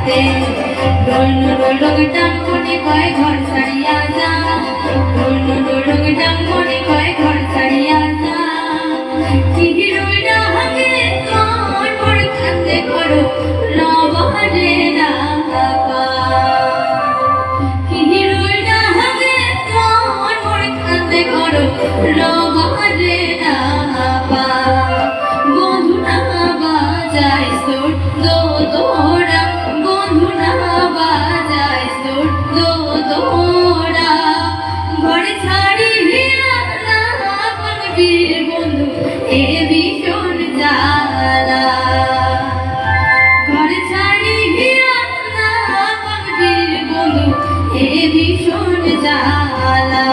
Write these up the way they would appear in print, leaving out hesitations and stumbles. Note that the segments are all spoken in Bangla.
হাতে ডোলক ডাঙ্গনি কয় ঘর ছাড়িয়া যা ডোলক ডাঙ্গনি কয় ঘর ছাড়িয়া যা কি রইলা হাতে মন ভর কান্দে করো লবারে না পা কি রইলা হাতে মন ভর কান্দে করো লবারে না পা বন্ধু না বাজাই সুর দো দোড়া বন্ধু না বাজাই সুর দো দোড়া ঘরে ছাড়িয়া না বীর বন্ধু এ ভীষণ জ্বালা ঘরে ছাড়িয়া না বীর বন্ধু এ ভীষণ জ্বালা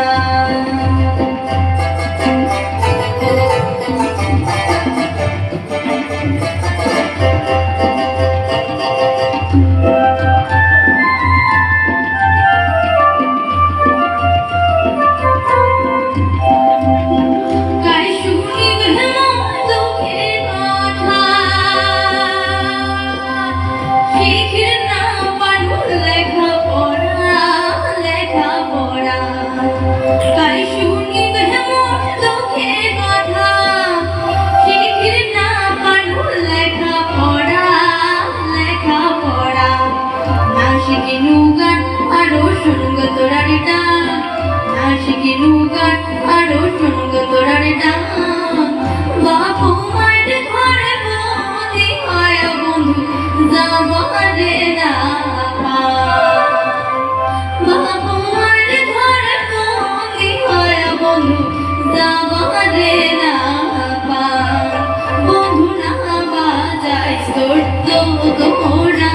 বাপু মায়ের ঘরে বন্দি হয় বন্ধু যাবারে না বাপু মায়ের ঘরে বন্দি হয় বন্ধু যাবারে না বন্ধু না বাজাই তোর দোড়া